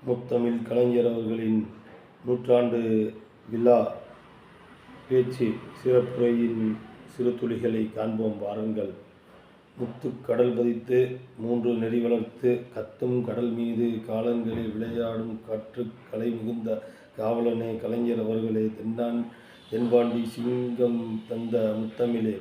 முத்தமிழ் கலைஞர் அவர்களின் நூற்றாண்டு விழா பேச்சு சிறப்புரையின் சிறுதுளிகளை காண்போம் வாருங்கள். முத்துக் கடல் பதித்து 3 நெறி வளர்த்து கத்தும் கடல் மீது காலங்களில் விளையாடும் காற்றுக் கலை மிகுந்த காவலனே கலைஞர் அவர்களே, தென்பாண்டி சிங்கம் தந்த முத்தமிழே,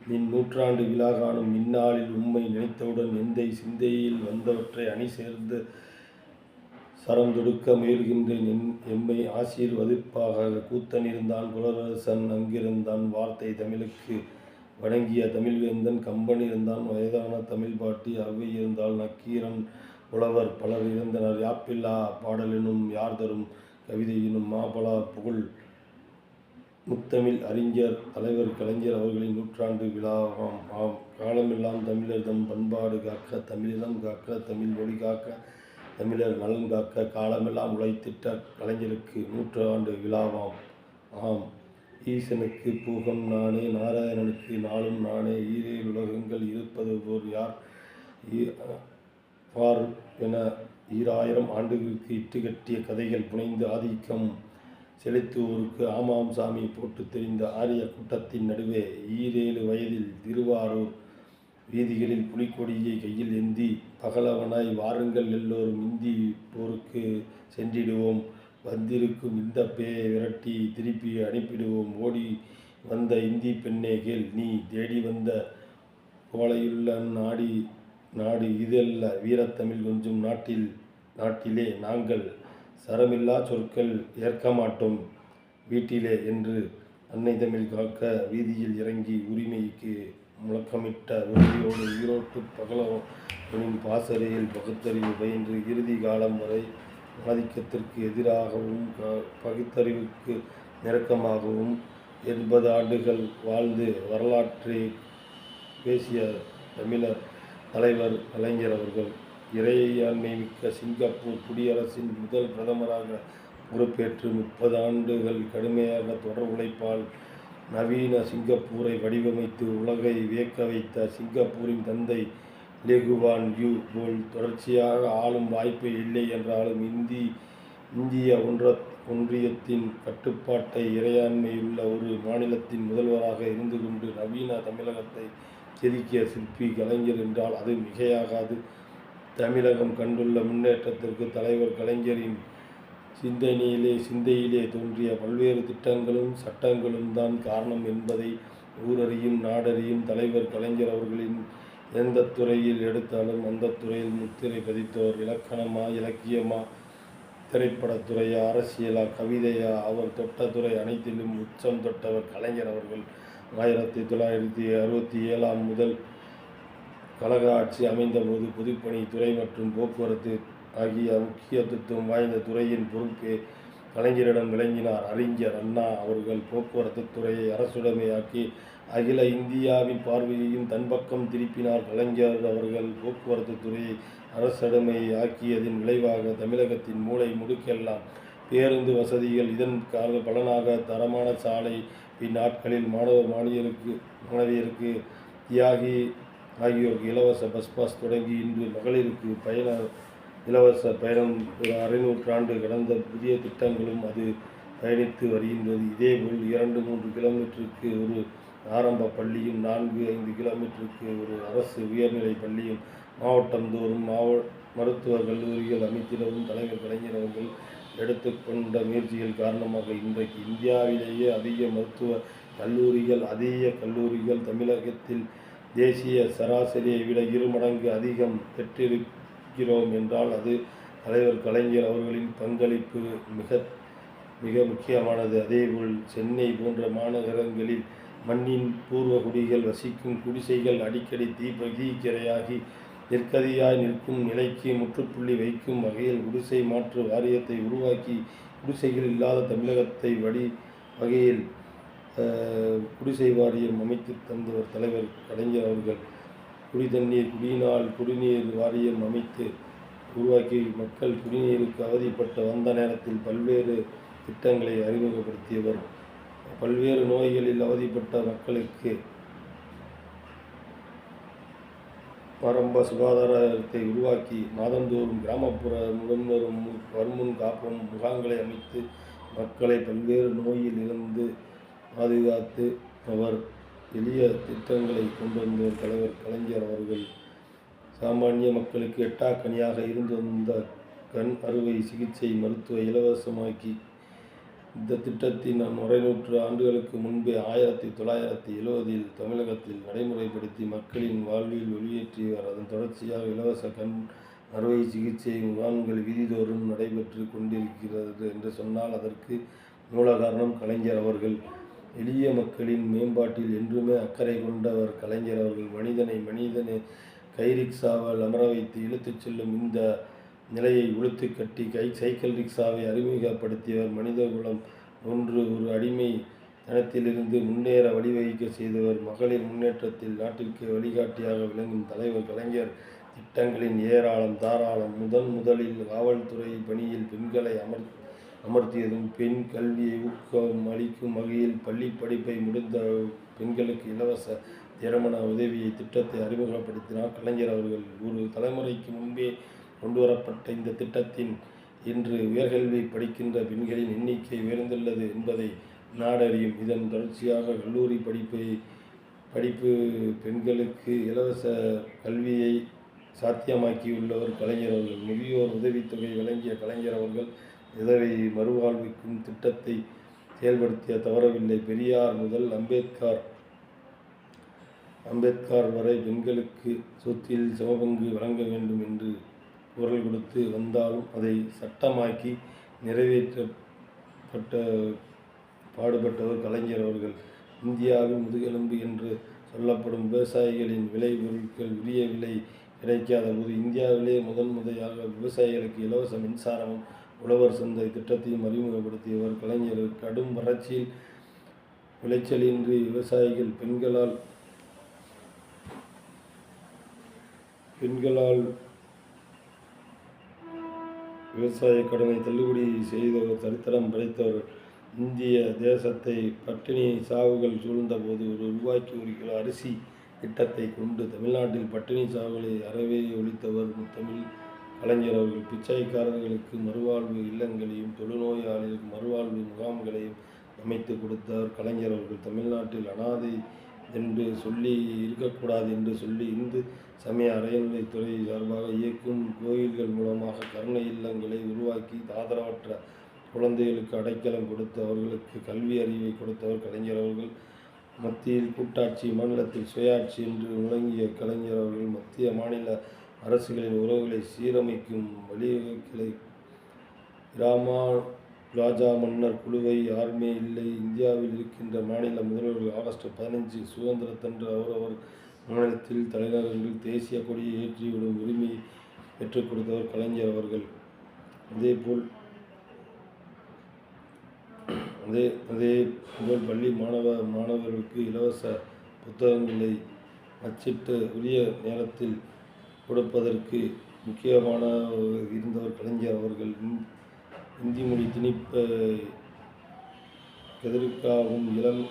நின் நூற்றாண்டு விழா காணும் இந்நாளில் உம்மை நினைத்தவுடன் எந்தை சிந்தையில் வந்தவற்றை அணி சேர்ந்து சரம் தொடுக்க முயல்கின்றேன். எம்மை ஆசீர்வதிப்பாக. கூத்தன் இருந்தான், குலரசன் அங்கிருந்தான், வார்த்தை தமிழுக்கு வணங்கிய தமிழ்வேந்தன் கம்பன் இருந்தான், வயதான தமிழ் பாட்டி அவ்வை இருந்தால், நக்கீரன் புலவர் பலர் இருந்தனர், யாப்பில்லா பாடலினும் யார்தரும் கவிதையினும் மாபலா புகழ் முத்தமிழ் அறிஞர் தலைவர் கலைஞர் அவர்களின் நூற்றாண்டு விழாவாம். ஆம், காலமெல்லாம் தமிழர் தம் பண்பாடு காக்க, தமிழினம் காக்க, தமிழ் மொழி காக்க, தமிழர் நலன் காக்க காலமெல்லாம் உழைத்திட்ட கலைஞருக்கு நூற்றாண்டு விழாவாம். ஆம், ஈசனுக்கு பூகம் நானே, நாராயணனுக்கு நாளும் நானே, ஈரேழு உலகங்கள் இருப்பது போர் யார் பார் என 2000 ஆண்டுகளுக்கு இட்டுக்கட்டிய கதைகள் புனைந்து ஆதிக்கம் செலுத்துவோருக்கு ஆமாம் சாமி போட்டு தெரிந்த ஆரிய கூட்டத்தின் நடுவே 7 வயதில் திருவாரூர் வீதிகளில் புலிக்கொடியை கையில் ஏந்தி பகலவனாய் வாருங்கள் எல்லோரும் இந்தி போருக்கு சென்றிடுவோம், வந்திருக்கும் இந்த பேயை விரட்டி திருப்பி அனுப்பிடுவோம், ஓடி வந்த இந்தி பெண்ணே கேள், நீ தேடி வந்த கோலையுள்ள நாடு இதல்ல, வீரத்தமிழ் கொஞ்சம் நாட்டிலே நாங்கள் சரமில்லா சொற்கள் ஏற்க மாட்டோம் வீட்டிலே என்று அன்னை தமிழ் காக்க வீதியில் இறங்கி உரிமைக்கு முழக்கமிட்ட உறுதியோடு ஈரோட்டு பகலவனின் பாசறையில் பகுத்தறிவு பயின்று இறுதி காலம் வரை ஆதிக்கத்திற்கு எதிராகவும் பகுத்தறிவுக்கு நெருக்கமாகவும் 80 ஆண்டுகள் வாழ்ந்து வரலாற்றை பேசிய தமிழர் தலைவர் கலைஞர் அவர்கள் இறையாண்மை மிக்க சிங்கப்பூர் குடியரசின் முதல் பிரதமராக பொறுப்பேற்று 30 ஆண்டுகள் கடுமையாக தொடர் உழைப்பால் நவீன சிங்கப்பூரை வடிவமைத்து உலகை வியக்க வைத்த சிங்கப்பூரின் தந்தை லீகுவான் யூ போல் தொடர்ச்சியாக ஆளும் வாய்ப்பு இல்லை என்றாலும் இந்திய ஒன்றியத்தின் கட்டுப்பாட்டை இறையாண்மையுள்ள ஒரு மாநிலத்தின் முதல்வராக இருந்து கொண்டு நவீன தமிழகத்தை செதுக்கிய சிற்பி கலைஞர் என்றால் அது மிகையாகாது. தமிழகம் கண்டுள்ள முன்னேற்றத்திற்கு தலைவர் கலைஞரின் சிந்தையிலே தோன்றிய பல்வேறு திட்டங்களும் சட்டங்களும் தான் காரணம் என்பதை ஊரறியும் நாடறியும் தலைவர் கலைஞர் அவர்களின் எந்த துறையில் எடுத்தாலும் அந்த துறையில் முத்திரை பதித்தவர். இலக்கணமா, இலக்கியமா, திரைப்படத்துறையா, அரசியலா, கவிதையா, அவர் தொட்ட துறை அனைத்திலும் உச்சம் தொட்டவர் கலைஞர் அவர்கள். 1967 முதல் கழக ஆட்சி அமைந்தபோது பொதுப்பணி துறை மற்றும் போக்குவரத்து ஆகிய முக்கியத்துவம் வாய்ந்த துறையின் பொறுப்பே கலைஞரிடம் விளங்கினார். அறிஞர் அண்ணா அவர்கள் போக்குவரத்து துறையை அரசுடைமையாக்கி அகில இந்தியாவின் பார்வையையும் தன் பக்கம் திருப்பினார். கலைஞர் அவர்கள் போக்குவரத்து துறையை அரசுடைமை ஆக்கியதின் விளைவாக தமிழகத்தின் மூலை முடுக்கெல்லாம் பேருந்து வசதிகள், இதன் பலனாக தரமான சாலை, பின்னாட்களில் மாணவியருக்கு தியாகி ஆகியோருக்கு இலவச பஸ் பாஸ் தொடங்கி இன்று மகளிருக்கு இலவச பயணம் 600 கடந்த புதிய திட்டங்களும் அது பயணித்து வருகின்றது. இதேபோல் 2-3 கிலோமீட்டருக்கு ஒரு ஆரம்ப பள்ளியும் 4-5 கிலோமீட்டருக்கு ஒரு அரசு உயர்நிலை பள்ளியும் மாவட்டந்தோறும் மருத்துவக் கல்லூரிகள் அமைத்திடவும் தலைவர் கலைஞர் அவர்கள் எடுத்துக்கொண்ட முயற்சிகள் காரணமாக இன்றைக்கு இந்தியாவிலேயே அதிக மருத்துவ கல்லூரிகள் தமிழகத்தில் தேசிய சராசரியை விட 2 மடங்கு அதிகம் பெற்றிருக்கிறோம் என்றால் அது தலைவர் கலைஞர் அவர்களின் பங்களிப்பு மிக முக்கியமானது. அதேபோல் சென்னை போன்ற மாநகரங்களில் மண்ணின் பூர்வ குடிகள் வசிக்கும் குடிசைகள் அடிக்கடி தீக்கிரையாகி நிற்கதியாய் நிற்கும் நிலைக்கு முற்றுப்புள்ளி வைக்கும் வகையில் குடிசை மாற்று வாரியத்தை உருவாக்கி குடிசைகள் இல்லாத தமிழகத்தை வகையில் குடிசை வாரியம் அமைத்து தந்தவர் தலைவர் கலைஞர் அவர்கள். குடிநீர் வாரியம் அமைத்து உருவாக்கி மக்கள் குடிநீருக்கு அவதிப்பட்டு வந்த நேரத்தில் பல்வேறு திட்டங்களை அறிமுகப்படுத்தியவர். பல்வேறு நோய்களில் அவதிப்பட்ட மக்களுக்கு ஆரம்ப சுகாதாரத்தை உருவாக்கி மாதந்தோறும் கிராமப்புற முதல்வரும் வருமுன் காப்பும் முகாம்களை அமைத்து மக்களை பல்வேறு நோயில் இருந்து பாதுகாத்து அவர் எளிய திட்டங்களை கொண்டு வந்த தலைவர் கலைஞர் அவர்கள் சாமானிய மக்களுக்கு எட்டாக்கனியாக இருந்து வந்த கண் அறுவை சிகிச்சை மருத்துவ இலவசமாக்கி இந்த திட்டத்தின் 100 ஆண்டுகளுக்கு முன்பே 1970 தமிழகத்தில் நடைமுறைப்படுத்தி மக்களின் வாழ்வில் வெளியேற்றியவர். அதன் தொடர்ச்சியாக இலவச கண் அறுவை சிகிச்சை முகாம்கள் வீதிதோறும் நடைபெற்று கொண்டிருக்கிறது என்று சொன்னால் அதற்கு மூல காரணம் கலைஞர் அவர்கள். எளிய மக்களின் மேம்பாட்டில் என்றுமே அக்கறை கொண்டவர் கலைஞர் அவர்கள். மனிதனை கைரிக்ஷாவால் அமர வைத்து இழுத்துச் செல்லும் இந்த நிலையை ஒழித்து கட்டி சைக்கிள் ரிக்ஷாவை அறிமுகப்படுத்தியவர். மனிதகுலம் ஒரு அடிமை தனத்திலிருந்து முன்னேற வழிவகுக்க செய்தவர். மகளிர் முன்னேற்றத்தில் நாட்டிற்கு வழிகாட்டியாக விளங்கும் தலைவர் கலைஞர் திட்டங்களின் ஏராளம் தாராளம். முதலில் காவல்துறை பணியில் பெண்களை அமர்த்தியதும், பெண் கல்வியை ஊக்கம் அளிக்கும் வகையில் பள்ளி படிப்பை முடிந்த பெண்களுக்கு இலவச திருமண உதவியை திட்டத்தை அறிமுகப்படுத்தினார் கலைஞர் அவர்கள். ஒரு தலைமுறைக்கு முன்பே கொண்டுவரப்பட்ட இந்த திட்டத்தின் இன்று உயர்கல்வி படிக்கின்ற பெண்களின் எண்ணிக்கை உயர்ந்துள்ளது என்பதை நாடறியும். இதன் தொடர்ச்சியாக கல்லூரி படிப்பு பெண்களுக்கு இலவச கல்வியை சாத்தியமாக்கியுள்ளவர் கலைஞர் அவர்கள். முதியோர் உதவித்தொகை வழங்கிய கலைஞர் அவர்கள் விதவை மறுவாழ்விக்கும் திட்டத்தை செயல்படுத்திய தவறவில்லை. பெரியார் முதல் அம்பேத்கர் வரை பெண்களுக்கு சொத்தில் சமபங்கு வழங்க வேண்டும் என்று குரல் கொடுத்து வந்தாலும் அதை சட்டமாக்கி பாடுபட்டவர் கலைஞர் அவர்கள். இந்தியாவின் முதுகெலும்பு என்று சொல்லப்படும் விவசாயிகளின் விளைபொருட்கள் உரிய விலை கிடைக்காத போது இந்தியாவிலே முதன்முறையாக விவசாயிகளுக்கு இலவச மின்சாரமும் உழவர் சந்தை திட்டத்தையும் அறிமுகப்படுத்தியவர் கலைஞர். கடும் வறட்சியில் விளைச்சலின்றி விவசாயிகள் பெண்களால் விவசாய கடனை தள்ளுபடி செய்தவர் சரித்திரம் படைத்தவர். இந்திய தேசத்தை பட்டினி சாவுகள் சூழ்ந்த போது ரூபாய்க்கு 1 கிலோ அரிசி திட்டத்தை கொண்டு தமிழ்நாட்டில் பட்டினி சாவுகளை அறவே ஒழித்தவர் தமிழ் கலைஞர் அவர்கள். பிச்சைக்காரர்களுக்கு மறுவாழ்வு இல்லங்களையும் தொழுநோயாளிகளுக்கு மறுவாழ்வு முகாம்களையும் அமைத்து கொடுத்தார் கலைஞர் அவர்கள். தமிழ்நாட்டில் அனாதை என்று சொல்லி இருக்கக்கூடாது என்று சொல்லி இந்து சமய அறநிலைத்துறை சார்பாக இயக்கும் கோயில்கள் மூலமாக கருணை இல்லங்களை உருவாக்கி ஆதரவற்ற குழந்தைகளுக்கு அடைக்கலம் கொடுத்து அவர்களுக்கு கல்வி அறிவை கொடுத்தவர் கலைஞர் அவர்கள். மத்தியில் கூட்டாட்சி மாநிலத்தில் சுயாட்சி என்று முழங்கிய கலைஞர் அவர்கள் மத்திய மாநில அரசுகளின் உறவுகளை சீரமைக்கும் வழிவகைகளை ராஜா மன்னர் குழுவை யாருமே இல்லை. இந்தியாவில் இருக்கின்ற மாநில முதல்வர்கள் ஆகஸ்ட் 15 சுதந்திரத்தன்று அவரவர் மாநிலத்தில் தலைநகரங்களில் தேசிய கொடியை ஏற்றிவிடும் உரிமையை பெற்றுக் கொடுத்தவர் கலைஞர் அவர்கள். அதேபோல் பள்ளி மாணவர்களுக்கு இலவச புத்தகங்களை அச்சிட்டு உரிய நேரத்தில் கொடுப்பதற்கு முக்கியமான இருந்தவர் கலைஞர் அவர்கள். இந்தி மொழி திணிப்பை எதிர்க்காகவும் இளம்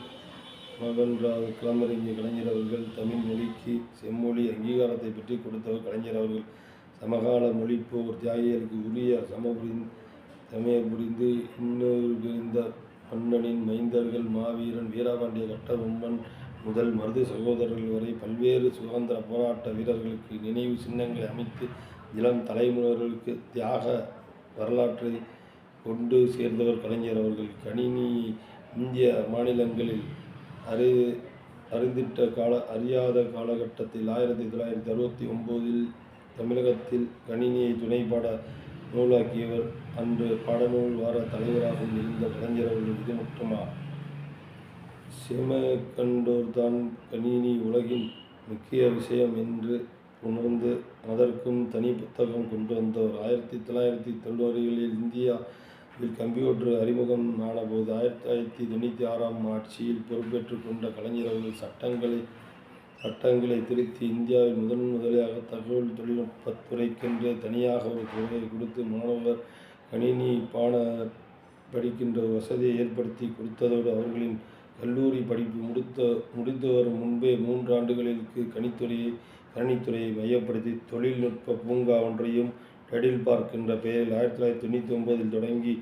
மகன்றாக களமிறங்கிய கலைஞர் அவர்கள். தமிழ் மொழிக்கு செம்மொழி அங்கீகாரத்தை பெற்றுக் கொடுத்தவர் கலைஞர் அவர்கள். சமகால மொழிப்போர் தியாகிகளுக்கு உரிய சமயம் புரிந்து இன்னொரு பிரிந்த மன்னனின் மைந்தர்கள் மாவீரன் வீரபாண்டிய கட்டபொம்மன் முதல் மருது சகோதரர்கள் வரை பல்வேறு சுதந்திர போராட்ட வீரர்களுக்கு நினைவு சின்னங்களை அமைத்து இளம் தலைமுறைகளுக்கு தியாக வரலாற்றை கொண்டு சேர்ந்தவர் கலைஞர் அவர்கள். கணினி இந்திய மாநிலங்களில் அறியாத காலகட்டத்தில் 1969 தமிழகத்தில் கணினியை துணைப்பாட நூலாக்கியவர். அன்று பாடநூல் வார தலைவராகவும் இருந்த கலைஞர் அவர்கள். இது மட்டுமா, செமக்கண்டோர் தான் கணினி உலகின் முக்கிய விஷயம் என்று உணர்ந்து அதற்கும் தனி புத்தகம் கொண்டு வந்தவர். 1990களில் இந்தியாவில் கம்ப்யூட்டர் அறிமுகம் ஆனபோது 1996 ஆட்சியில் பொறுப்பேற்றுக் கொண்ட கலைஞர் அவர்கள் சட்டங்களை திருத்தி இந்தியாவில் முதலாக தகவல் தொழில்நுட்பத்துறைக்கென்று தனியாக ஒரு துறையை கொடுத்து மாணவர் கணினி படிக்கின்ற வசதியை ஏற்படுத்தி கொடுத்ததோடு அவர்களின் கல்லூரி படிப்பு முடித்து வரும் முன்பே 3 ஆண்டுகளுக்கு கணினித்துறையை மையப்படுத்தி தொழில்நுட்ப பூங்கா ஒன்றையும் டெடில் பார்க் என்ற பெயரில் 1999 தொடங்கி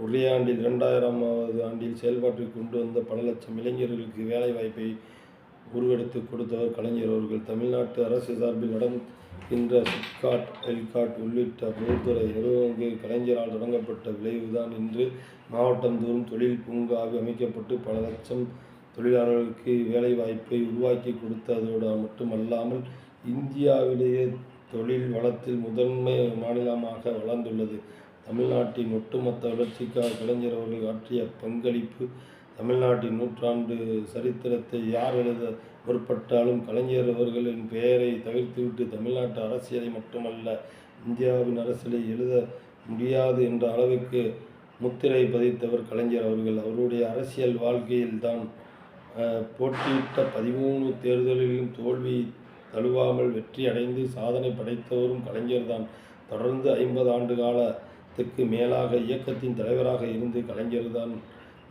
ஒரே ஆண்டில் 2000வது ஆண்டில் செயல்பாட்டிற்கு கொண்டு வந்த பல லட்சம் இளைஞர்களுக்கு வேலைவாய்ப்பை உருவெடுத்து கொடுத்தவர் கலைஞர் அவர்கள். தமிழ்நாட்டு அரசு சார்பில் நடக்கின்ற சிப்காட், எல்காட் உள்ளிட்ட பொதுத்துறை நிறுவனங்கள் கலைஞரால் தொடங்கப்பட்ட விளைவுதான் இன்று மாவட்டந்தோறும் தொழில் பூங்காவை அமைக்கப்பட்டு பல லட்சம் தொழிலாளர்களுக்கு வேலைவாய்ப்பை உருவாக்கி கொடுத்ததோடு மட்டுமல்லாமல் இந்தியாவிலேயே தொழில் வளத்தில் முதன்மை மாநிலமாக வளர்ந்துள்ளது. தமிழ்நாட்டின் ஒட்டுமொத்த வளர்ச்சிக்காக கலைஞர் அவர்கள் ஆற்றிய பங்களிப்பு தமிழ்நாட்டின் நூற்றாண்டு சரித்திரத்தை யார் எழுத முற்பட்டாலும் கலைஞர் அவர்களின் பெயரை தவிர்த்துவிட்டு தமிழ்நாட்டு அரசியலை மட்டுமல்ல இந்தியாவின் அரசியலை எழுத முடியாது என்ற அளவுக்கு முத்திரை பதித்தவர் கலைஞர் அவர்கள். அவருடைய அரசியல் வாழ்க்கையில்தான் போட்டியிட்ட 13 தேர்தலிலும் தோல்வி தழுவாமல் வெற்றி அடைந்து சாதனை படைத்தவரும் கலைஞர்தான். தொடர்ந்து 50 ஆண்டு காலத்துக்கு மேலாக இயக்கத்தின் தலைவராக இருந்து கலைஞர்தான்.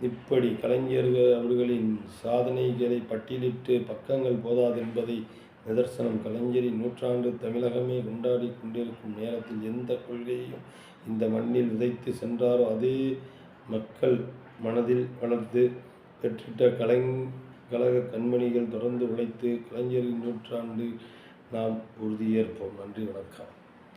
இப்படி கலைஞர் அவர்களின் சாதனைகளை பட்டியலிட்டு பக்கங்கள் போதாது என்பதை நிதர்சனம். கலைஞரின் நூற்றாண்டு தமிழகமே கொண்டாடி கொண்டிருக்கும் நேரத்தில் எந்த கொள்கையையும் இந்த மண்ணில் விதைத்து சென்றாரோ அதே மக்கள் மனதில் வளர்த்து பெற்றிட்ட கழக கண்மணிகள் தொடர்ந்து உழைத்து கலைஞரின் நூற்றாண்டு நாம் உறுதியேற்போம். நன்றி, வணக்கம்.